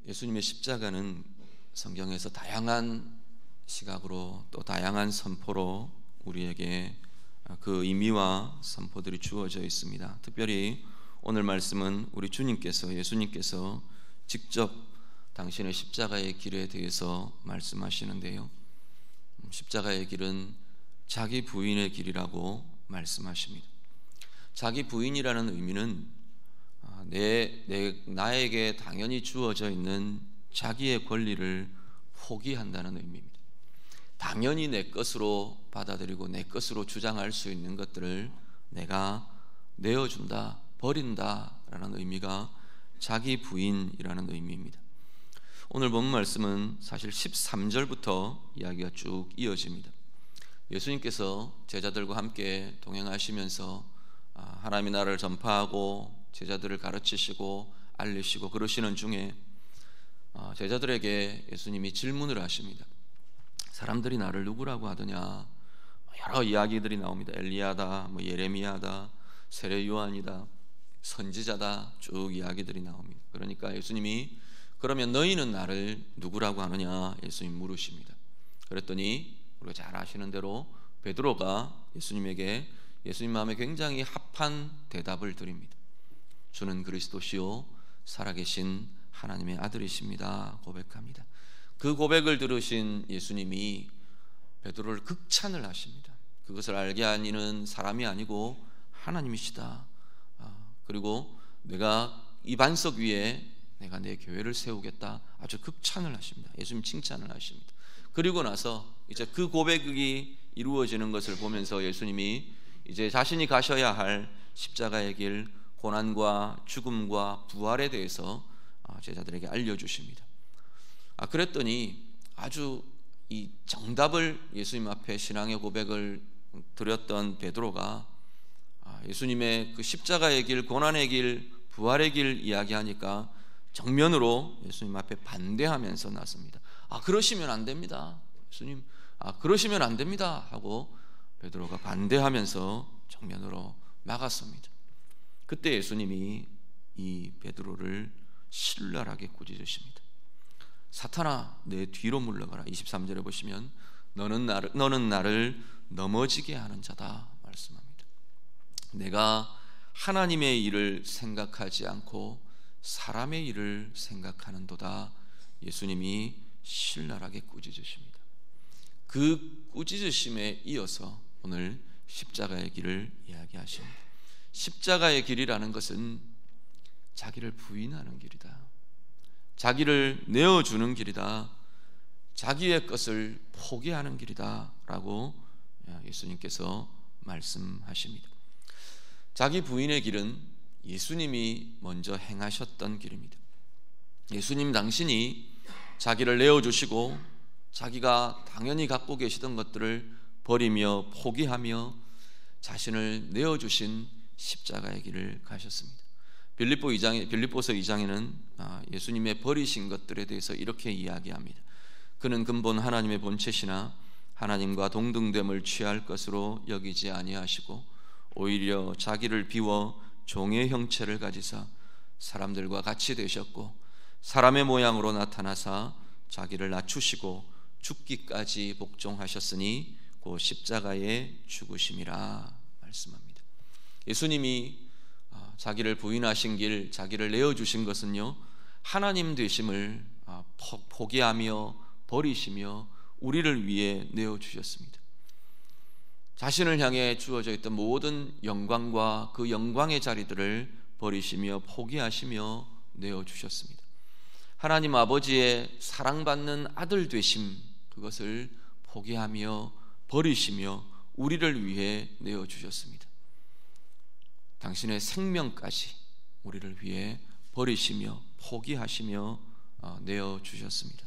예수님의 십자가는 성경에서 다양한 시각으로 또 다양한 선포로 우리에게 그 의미와 선포들이 주어져 있습니다. 특별히 오늘 말씀은 우리 주님께서, 예수님께서 직접 당신의 십자가의 길에 대해서 말씀하시는데요, 십자가의 길은 자기 부인의 길이라고 말씀하십니다. 자기 부인이라는 의미는 나에게 당연히 주어져 있는 자기의 권리를 포기한다는 의미입니다. 당연히 내 것으로 받아들이고 내 것으로 주장할 수 있는 것들을 내가 내어준다, 버린다라는 의미가 자기 부인이라는 의미입니다. 오늘 본 말씀은 사실 13절부터 이야기가 쭉 이어집니다. 예수님께서 제자들과 함께 동행하시면서 하나님의 나라를 전파하고 제자들을 가르치시고 알리시고 그러시는 중에 제자들에게 예수님이 질문을 하십니다. 사람들이 나를 누구라고 하더냐? 여러 이야기들이 나옵니다. 엘리야다, 예레미야다, 세례 요한이다, 선지자다, 쭉 이야기들이 나옵니다. 그러니까 예수님이 그러면 너희는 나를 누구라고 하느냐? 예수님 물으십니다. 그랬더니 우리가 잘 아시는 대로 베드로가 예수님에게 예수님 마음에 굉장히 합한 대답을 드립니다. 주는 그리스도시요 살아계신 하나님의 아들이십니다 고백합니다. 그 고백을 들으신 예수님이 베드로를 극찬을 하십니다. 그것을 알게 한 이는 사람이 아니고 하나님이시다. 그리고 내가 이 반석 위에 내가 내 교회를 세우겠다. 아주 극찬을 하십니다. 예수님 칭찬을 하십니다. 그리고 나서 이제 그 고백이 이루어지는 것을 보면서 예수님이 이제 자신이 가셔야 할 십자가의 길, 고난과 죽음과 부활에 대해서 제자들에게 알려주십니다. 그랬더니 아주 이 정답을 예수님 앞에 신앙의 고백을 드렸던 베드로가 예수님의 그 십자가의 길, 고난의 길, 부활의 길 이야기하니까 정면으로 예수님 앞에 반대하면서 나섭니다. 그러시면 안 됩니다. 예수님, 그러시면 안 됩니다 하고 베드로가 반대하면서 정면으로 막았습니다. 그때 예수님이 이 베드로를 신랄하게 꾸짖으십니다. 사탄아, 내 뒤로 물러가라. 23절에 보시면 너는 나를 넘어지게 하는 자다 말씀합니다. 내가 하나님의 일을 생각하지 않고 사람의 일을 생각하는도다. 예수님이 신랄하게 꾸짖으십니다. 그 꾸짖으심에 이어서 오늘 십자가의 길을 이야기하십니다. 십자가의 길이라는 것은 자기를 부인하는 길이다. 자기를 내어주는 길이다. 자기의 것을 포기하는 길이다 라고 예수님께서 말씀하십니다. 자기 부인의 길은 예수님이 먼저 행하셨던 길입니다. 예수님 당신이 자기를 내어주시고 자기가 당연히 갖고 계시던 것들을 버리며 포기하며 자신을 내어주신 십자가의 길을 가셨습니다. 빌립보서 2장에는 예수님의 버리신 것들에 대해서 이렇게 이야기합니다. 그는 근본 하나님의 본체시나 하나님과 동등됨을 취할 것으로 여기지 아니하시고 오히려 자기를 비워 종의 형체를 가지사 사람들과 같이 되셨고 사람의 모양으로 나타나사 자기를 낮추시고 죽기까지 복종하셨으니 곧 십자가에 죽으심이라 말씀합니다. 예수님이 자기를 부인하신 길, 자기를 내어주신 것은요, 하나님 되심을 포기하며 버리시며 우리를 위해 내어주셨습니다. 자신을 향해 주어져 있던 모든 영광과 그 영광의 자리들을 버리시며 포기하시며 내어주셨습니다. 하나님 아버지의 사랑받는 아들 되심, 그것을 포기하며 버리시며 우리를 위해 내어주셨습니다. 당신의 생명까지 우리를 위해 버리시며 포기하시며 내어주셨습니다.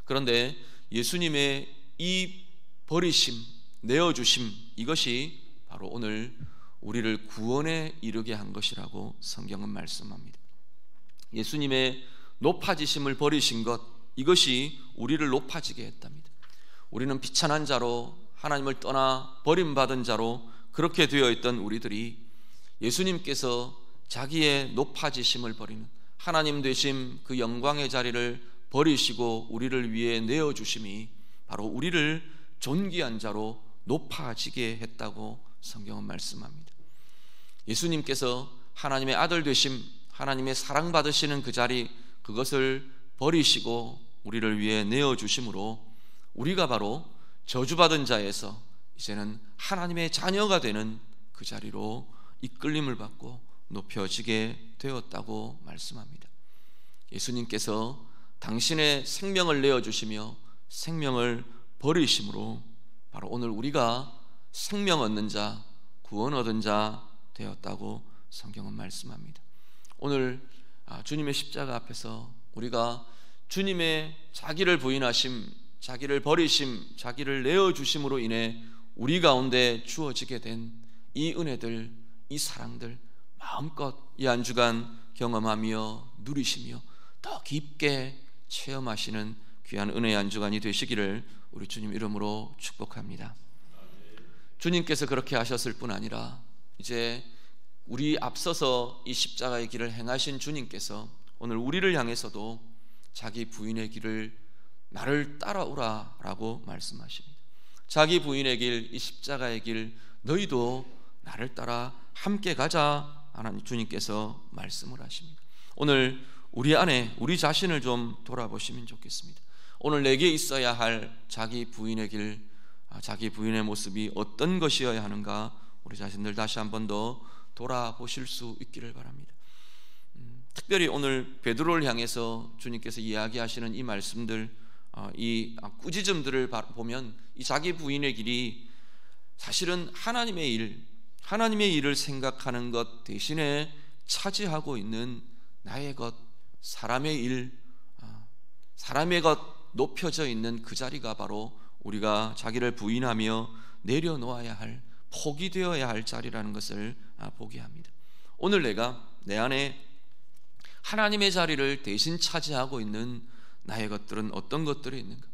그런데 예수님의 이 버리심, 내어주심, 이것이 바로 오늘 우리를 구원에 이르게 한 것이라고 성경은 말씀합니다. 예수님의 높아지심을 버리신 것, 이것이 우리를 높아지게 했답니다. 우리는 비천한 자로 하나님을 떠나 버림받은 자로 그렇게 되어 있던 우리들이 예수님께서 자기의 높아지심을 버리는, 하나님 되심 그 영광의 자리를 버리시고 우리를 위해 내어주심이 바로 우리를 존귀한 자로 높아지게 했다고 성경은 말씀합니다. 예수님께서 하나님의 아들 되심, 하나님의 사랑받으시는 그 자리, 그것을 버리시고 우리를 위해 내어주심으로 우리가 바로 저주받은 자에서 이제는 하나님의 자녀가 되는 그 자리로 이끌림을 받고 높여지게 되었다고 말씀합니다. 예수님께서 당신의 생명을 내어주시며 생명을 버리심으로 바로 오늘 우리가 생명 얻는 자, 구원 얻은 자 되었다고 성경은 말씀합니다. 오늘 주님의 십자가 앞에서 우리가 주님의 자기를 부인하심, 자기를 버리심, 자기를 내어주심으로 인해 우리 가운데 주어지게 된 이 은혜들, 이 사랑들 마음껏 이 한 주간 경험하며 누리시며 더 깊게 체험하시는 귀한 은혜의 한 주간이 되시기를 우리 주님 이름으로 축복합니다. 주님께서 그렇게 하셨을 뿐 아니라 이제 우리 앞서서 이 십자가의 길을 행하신 주님께서 오늘 우리를 향해서도 자기 부인의 길을 나를 따라오라 라고 말씀하십니다. 자기 부인의 길, 이 십자가의 길 너희도 나를 따라 함께 가자 하나님 주님께서 말씀을 하십니다. 오늘 우리 안에 우리 자신을 좀 돌아보시면 좋겠습니다. 오늘 내게 있어야 할 자기 부인의 길, 자기 부인의 모습이 어떤 것이어야 하는가 우리 자신들 다시 한 번 더 돌아보실 수 있기를 바랍니다. 특별히 오늘 베드로를 향해서 주님께서 이야기하시는 이 말씀들, 이 꾸짖음들을 보면 이 자기 부인의 길이 사실은 하나님의 일을 생각하는 것 대신에 차지하고 있는 나의 것, 사람의 일, 사람의 것 높여져 있는 그 자리가 바로 우리가 자기를 부인하며 내려놓아야 할, 포기되어야 할 자리라는 것을 보게 합니다. 오늘 내가 내 안에 하나님의 자리를 대신 차지하고 있는 나의 것들은 어떤 것들이 있는가?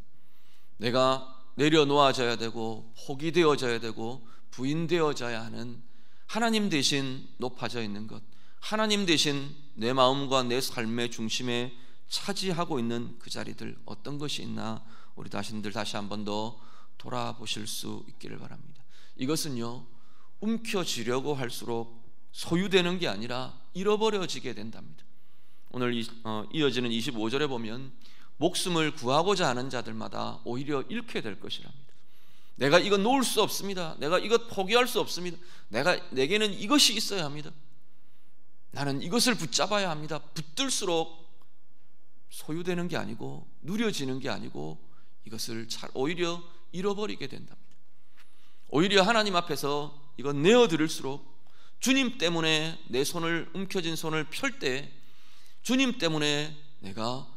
내가 내려놓아져야 되고 포기되어져야 되고 부인되어져야 하는 하나님 대신 높아져 있는 것, 하나님 대신 내 마음과 내 삶의 중심에 차지하고 있는 그 자리들 어떤 것이 있나 우리 자신들 다시 한 번 더 돌아보실 수 있기를 바랍니다. 이것은요, 움켜쥐려고 할수록 소유되는 게 아니라 잃어버려지게 된답니다. 오늘 이어지는 25절에 보면 목숨을 구하고자 하는 자들마다 오히려 잃게 될 것이랍니다. 내가 이거 놓을 수 없습니다. 내가 이것 포기할 수 없습니다. 내게는 이것이 있어야 합니다. 나는 이것을 붙잡아야 합니다. 붙들수록 소유되는 게 아니고 누려지는 게 아니고 이것을 오히려 잃어버리게 된답니다. 오히려 하나님 앞에서 이건 내어드릴수록 주님 때문에 내 손을 움켜진 손을 펼 때 주님 때문에 내가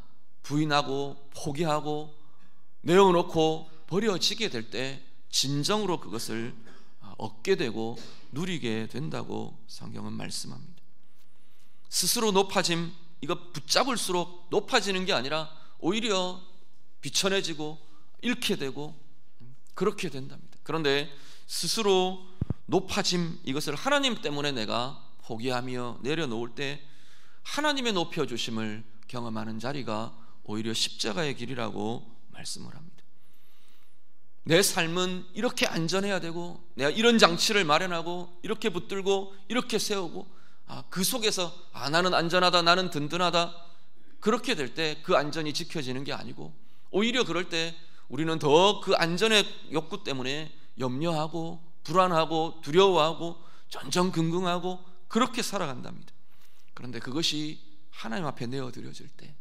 부인하고 포기하고 내어놓고 버려지게 될 때 진정으로 그것을 얻게 되고 누리게 된다고 성경은 말씀합니다. 스스로 높아짐, 이거 붙잡을수록 높아지는 게 아니라 오히려 비천해지고 잃게 되고 그렇게 된답니다. 그런데 스스로 높아짐, 이것을 하나님 때문에 내가 포기하며 내려놓을 때 하나님의 높여주심을 경험하는 자리가 오히려 십자가의 길이라고 말씀을 합니다. 내 삶은 이렇게 안전해야 되고 내가 이런 장치를 마련하고 이렇게 붙들고 이렇게 세우고 그 속에서 나는 안전하다, 나는 든든하다, 그렇게 될 때 그 안전이 지켜지는 게 아니고 오히려 그럴 때 우리는 더 그 안전의 욕구 때문에 염려하고 불안하고 두려워하고 전전긍긍하고 그렇게 살아간답니다. 그런데 그것이 하나님 앞에 내어드려질 때,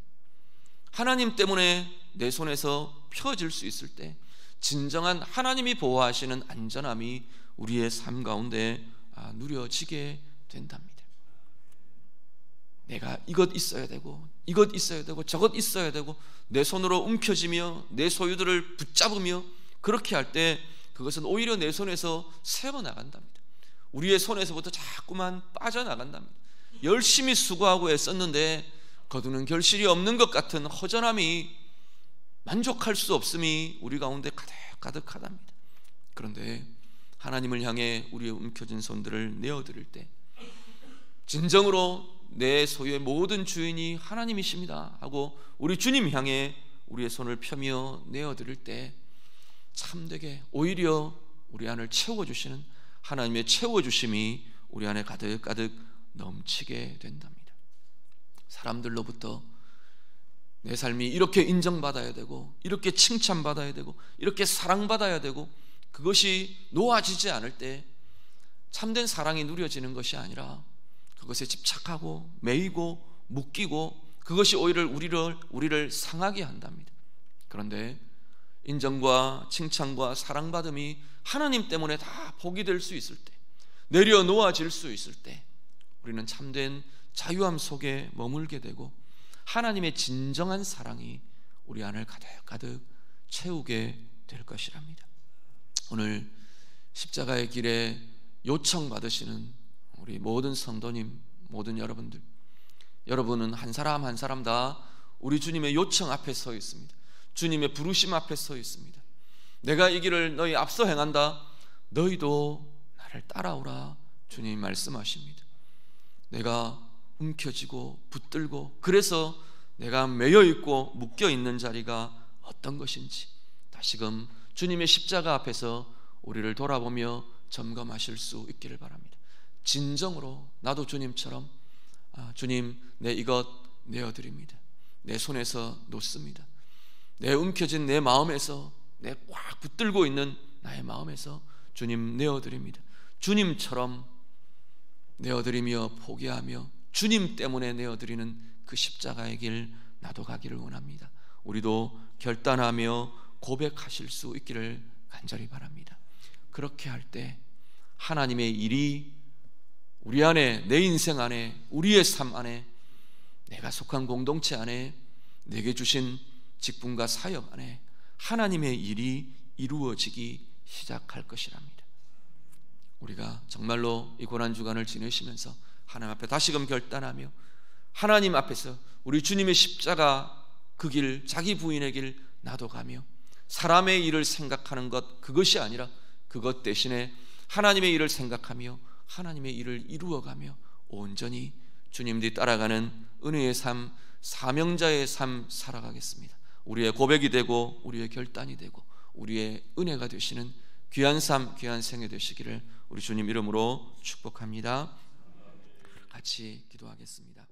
하나님 때문에 내 손에서 펴질 수 있을 때 진정한 하나님이 보호하시는 안전함이 우리의 삶 가운데 누려지게 된답니다. 내가 이것 있어야 되고 이것 있어야 되고 저것 있어야 되고 내 손으로 움켜쥐며 내 소유들을 붙잡으며 그렇게 할 때 그것은 오히려 내 손에서 새어나간답니다. 우리의 손에서부터 자꾸만 빠져나간답니다. 열심히 수고하고 애썼는데 거두는 결실이 없는 것 같은 허전함이, 만족할 수 없음이 우리 가운데 가득하답니다. 그런데 하나님을 향해 우리의 움켜진 손들을 내어드릴 때 진정으로 내 소유의 모든 주인이 하나님이십니다 하고 우리 주님 향해 우리의 손을 펴며 내어드릴 때 참되게 오히려 우리 안을 채워주시는 하나님의 채워주심이 우리 안에 가득가득 넘치게 된답니다. 사람들로부터 내 삶이 이렇게 인정받아야 되고 이렇게 칭찬받아야 되고 이렇게 사랑받아야 되고 그것이 놓아지지 않을 때 참된 사랑이 누려지는 것이 아니라 그것에 집착하고 매이고 묶이고 그것이 오히려 우리를 상하게 한답니다. 그런데 인정과 칭찬과 사랑받음이 하나님 때문에 다 복이 될 수 있을 때, 내려놓아질 수 있을 때 우리는 참된 자유함 속에 머물게 되고 하나님의 진정한 사랑이 우리 안을 가득가득 채우게 될 것이랍니다. 오늘 십자가의 길에 요청받으시는 우리 모든 성도님, 모든 여러분들, 여러분은 한 사람 한 사람 다 우리 주님의 요청 앞에 서 있습니다. 주님의 부르심 앞에 서 있습니다. 내가 이 길을 너희 앞서 행한다. 너희도 나를 따라오라. 주님이 말씀하십니다. 내가 움켜쥐고 붙들고 그래서 내가 매여있고 묶여있는 자리가 어떤 것인지 다시금 주님의 십자가 앞에서 우리를 돌아보며 점검하실 수 있기를 바랍니다. 진정으로 나도 주님처럼 주님 내 이것 내어드립니다. 내 손에서 놓습니다. 내 움켜진 내 마음에서 내 꽉 붙들고 있는 나의 마음에서 주님 내어드립니다. 주님처럼 내어드리며 포기하며 주님 때문에 내어드리는 그 십자가의 길 나도 가기를 원합니다. 우리도 결단하며 고백하실 수 있기를 간절히 바랍니다. 그렇게 할 때 하나님의 일이 우리 안에, 내 인생 안에, 우리의 삶 안에, 내가 속한 공동체 안에, 내게 주신 직분과 사역 안에 하나님의 일이 이루어지기 시작할 것이랍니다. 우리가 정말로 이 고난주간을 지내시면서 하나님 앞에 다시금 결단하며 하나님 앞에서 우리 주님의 십자가 그 길, 자기 부인의 길 나도 가며 사람의 일을 생각하는 것 그것이 아니라 그것 대신에 하나님의 일을 생각하며 하나님의 일을 이루어가며 온전히 주님 뒤 따라가는 은혜의 삶, 사명자의 삶 살아가겠습니다. 우리의 고백이 되고 우리의 결단이 되고 우리의 은혜가 되시는 귀한 삶, 귀한 생애 되시기를 우리 주님 이름으로 축복합니다. 같이 기도하겠습니다.